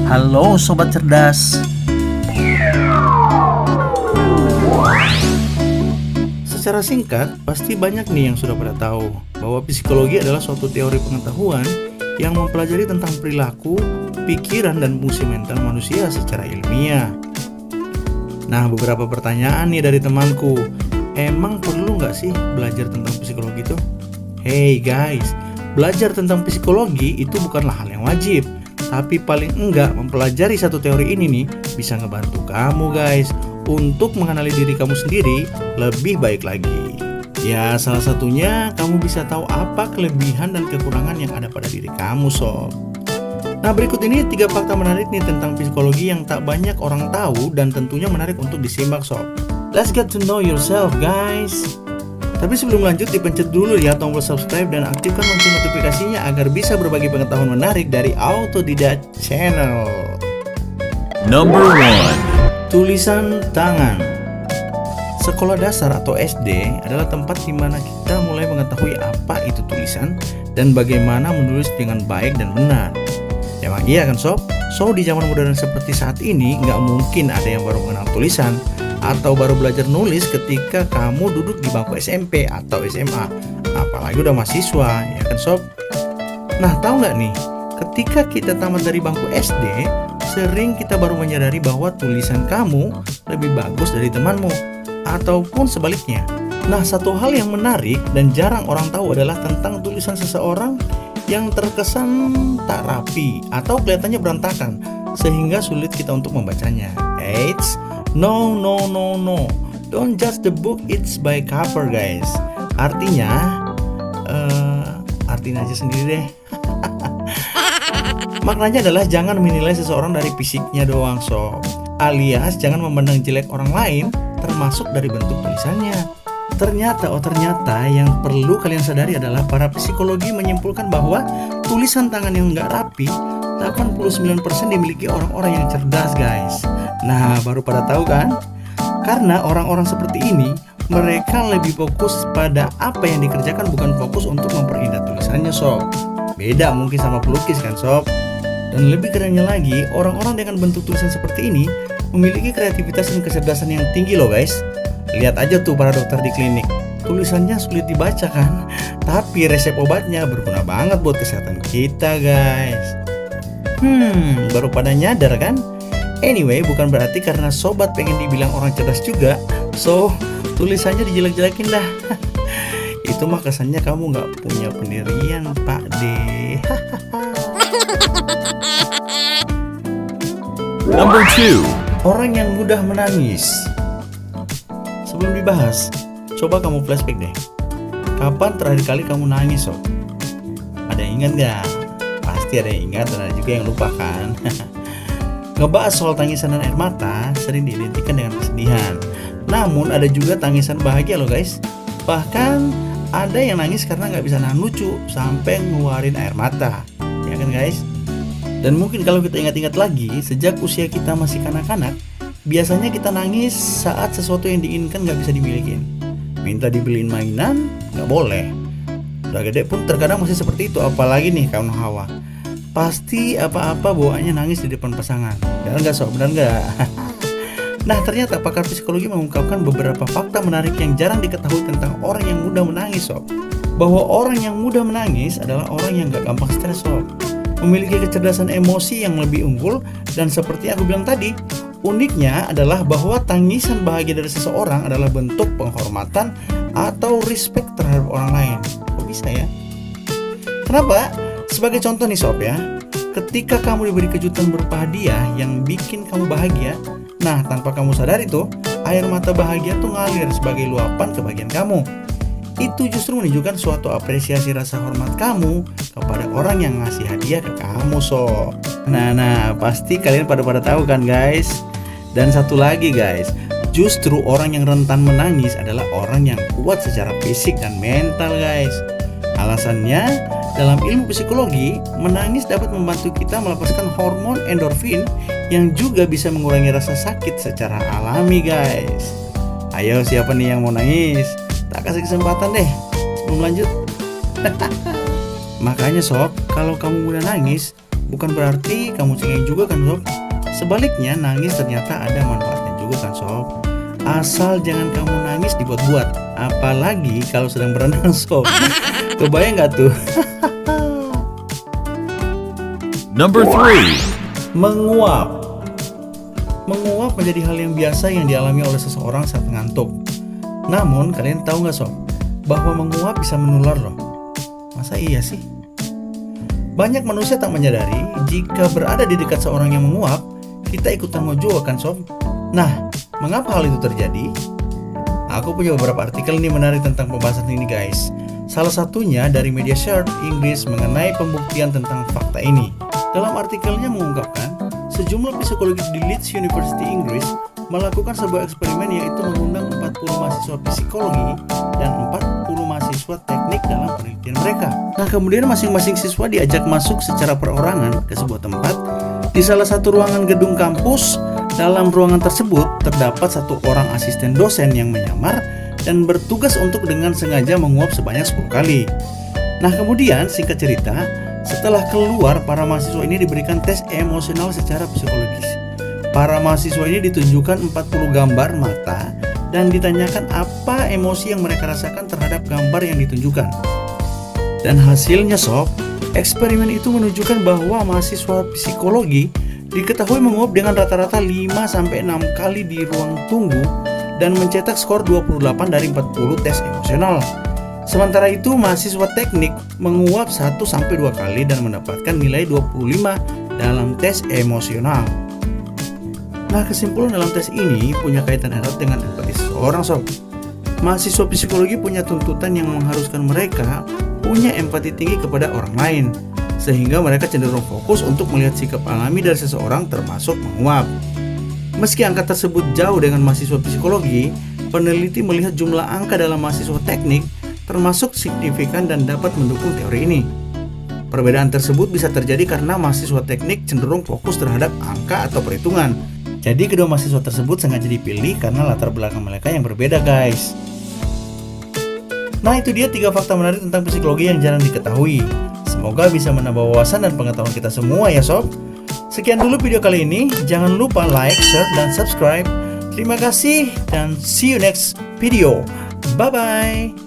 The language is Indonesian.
Halo sobat cerdas. Secara singkat, pasti banyak nih yang sudah pada tahu bahwa psikologi adalah suatu teori pengetahuan yang mempelajari tentang perilaku, pikiran, dan fungsi mental manusia secara ilmiah. Nah, beberapa pertanyaan nih dari temanku. Emang perlu nggak sih belajar tentang psikologi itu? Hey guys, belajar tentang psikologi itu bukanlah hal yang wajib. Tapi paling enggak mempelajari satu teori ini nih bisa ngebantu kamu guys untuk mengenali diri kamu sendiri lebih baik lagi. Ya, salah satunya kamu bisa tahu apa kelebihan dan kekurangan yang ada pada diri kamu sob. Nah, berikut ini 3 fakta menarik nih tentang psikologi yang tak banyak orang tahu dan tentunya menarik untuk disimak sob. Let's get to know yourself guys. Tapi sebelum lanjut, dipencet dulu ya tombol subscribe dan aktifkan lonceng notifikasinya agar bisa berbagi pengetahuan menarik dari Autodidact Channel. Number 1. Tulisan tangan. Sekolah dasar atau SD adalah tempat di mana kita mulai mengetahui apa itu tulisan dan bagaimana menulis dengan baik dan benar. Emang iya kan sob? So di zaman modern seperti saat ini nggak mungkin ada yang baru mengenal tulisan atau baru belajar nulis ketika kamu duduk di bangku SMP atau SMA, apalagi udah mahasiswa, ya kan sob? Nah, tahu nggak nih, ketika kita tamat dari bangku SD, sering kita baru menyadari bahwa tulisan kamu lebih bagus dari temanmu, ataupun sebaliknya. Nah, satu hal yang menarik dan jarang orang tahu adalah tentang tulisan seseorang yang terkesan tak rapi atau kelihatannya berantakan, sehingga sulit kita untuk membacanya. Eits, no, don't judge the book it's by cover guys. Artinya artinya aja sendiri deh. Maknanya adalah jangan menilai seseorang dari fisiknya doang sob, alias jangan memandang jelek orang lain termasuk dari bentuk tulisannya. Ternyata yang perlu kalian sadari adalah para psikologi menyimpulkan bahwa tulisan tangan yang nggak rapi 89% dimiliki orang-orang yang cerdas guys. Nah, baru pada tahu kan? Karena orang-orang seperti ini mereka lebih fokus pada apa yang dikerjakan, bukan fokus untuk memperindah tulisannya sob. Beda mungkin sama pelukis kan sob. Dan lebih kerennya lagi, orang-orang dengan bentuk tulisan seperti ini memiliki kreativitas dan kecerdasan yang tinggi loh guys. Lihat aja tuh para dokter di klinik, tulisannya sulit dibaca kan, tapi resep obatnya berguna banget buat kesehatan kita guys. Baru pada nyadar kan? Anyway, bukan berarti karena sobat pengen dibilang orang cerdas juga, so tulisannya dijelek-jelekin dah. Itu mah kesannya kamu gak punya pendirian pak deh. Number 2. Orang yang mudah menangis. Sebelum dibahas, coba kamu flashback deh. Kapan terakhir kali kamu nangis sob? Ada yang ingat gak? Pasti ada yang ingat dan ada juga yang lupa kan. Ngebahas soal tangisan dan air mata sering diidentikan dengan kesedihan. Namun ada juga tangisan bahagia loh guys. Bahkan ada yang nangis karena gak bisa nahan lucu sampai ngeluarin air mata, ya kan guys? Dan mungkin kalau kita ingat-ingat lagi, sejak usia kita masih kanak-kanak, biasanya kita nangis saat sesuatu yang diinginkan gak bisa dimilikin. Minta dibeliin mainan, gak boleh. Udah gede pun terkadang masih seperti itu, apalagi nih kaum hawa. Pasti apa-apa bawaannya nangis di depan pasangan. Benar gak sob? Benar gak? Nah, ternyata pakar psikologi mengungkapkan beberapa fakta menarik yang jarang diketahui tentang orang yang mudah menangis sob. Bahwa orang yang mudah menangis adalah orang yang gak gampang stres sob, memiliki kecerdasan emosi yang lebih unggul, dan seperti aku bilang tadi, uniknya adalah bahwa tangisan bahagia dari seseorang adalah bentuk penghormatan atau respect terhadap orang lain. Kok bisa ya? Kenapa? Sebagai contoh nih sob ya, ketika kamu diberi kejutan berupa hadiah yang bikin kamu bahagia, nah tanpa kamu sadar itu, air mata bahagia tuh ngalir sebagai luapan ke bagian kamu. Itu justru menunjukkan suatu apresiasi rasa hormat kamu kepada orang yang ngasih hadiah ke kamu sob. Nah, pasti kalian pada tahu kan guys. Dan satu lagi guys, justru orang yang rentan menangis adalah orang yang kuat secara fisik dan mental guys. Alasannya, dalam ilmu psikologi, menangis dapat membantu kita melepaskan hormon endorfin yang juga bisa mengurangi rasa sakit secara alami guys. Ayo, siapa nih yang mau nangis? Tak kasih kesempatan deh sebelum lanjut. Makanya sob, kalau kamu mudah nangis, bukan berarti kamu cengeng juga kan sob. Sebaliknya nangis ternyata ada manfaatnya juga kan sob. Asal jangan kamu nangis dibuat-buat, apalagi kalau sedang berenang sob. Kebayang gak tuh? Number 3. Menguap. Menguap menjadi hal yang biasa yang dialami oleh seseorang saat ngantuk. Namun kalian tahu nggak sob, bahwa menguap bisa menular loh. Masa iya sih? Banyak manusia tak menyadari jika berada di dekat seorang yang menguap, kita ikutan mau juga kan sob. Nah, mengapa hal itu terjadi? Aku punya beberapa artikel nih menarik tentang pembahasan ini guys. Salah satunya dari media Shared Inggris mengenai pembuktian tentang fakta ini. Dalam artikelnya mengungkapkan, sejumlah psikologi di Leeds University Inggris melakukan sebuah eksperimen yaitu mengundang 40 mahasiswa psikologi dan 40 mahasiswa teknik dalam penelitian mereka. Nah, kemudian masing-masing siswa diajak masuk secara perorangan ke sebuah tempat di salah satu ruangan gedung kampus. Dalam ruangan tersebut terdapat satu orang asisten dosen yang menyamar dan bertugas untuk dengan sengaja menguap sebanyak 10 kali. Nah, kemudian singkat cerita, setelah keluar, para mahasiswa ini diberikan tes emosional secara psikologis. Para mahasiswa ini ditunjukkan 40 gambar mata dan ditanyakan apa emosi yang mereka rasakan terhadap gambar yang ditunjukkan. Dan hasilnya sob, eksperimen itu menunjukkan bahwa mahasiswa psikologi diketahui menguap dengan rata-rata 5-6 kali di ruang tunggu dan mencetak skor 28 dari 40 tes emosional. Sementara itu, mahasiswa teknik menguap 1-2 kali dan mendapatkan nilai 25 dalam tes emosional. Nah, kesimpulan dalam tes ini punya kaitan erat dengan empati seseorang sob. Mahasiswa psikologi punya tuntutan yang mengharuskan mereka punya empati tinggi kepada orang lain, sehingga mereka cenderung fokus untuk melihat sikap alami dari seseorang termasuk menguap. Meski angka tersebut jauh dengan mahasiswa psikologi, peneliti melihat jumlah angka dalam mahasiswa teknik termasuk signifikan dan dapat mendukung teori ini. Perbedaan tersebut bisa terjadi karena mahasiswa teknik cenderung fokus terhadap angka atau perhitungan. Jadi kedua mahasiswa tersebut sengaja dipilih karena latar belakang mereka yang berbeda guys. Nah, itu dia 3 fakta menarik tentang psikologi yang jarang diketahui. Semoga bisa menambah wawasan dan pengetahuan kita semua ya sob. Sekian dulu video kali ini. Jangan lupa like, share, dan subscribe. Terima kasih dan see you next video. Bye bye.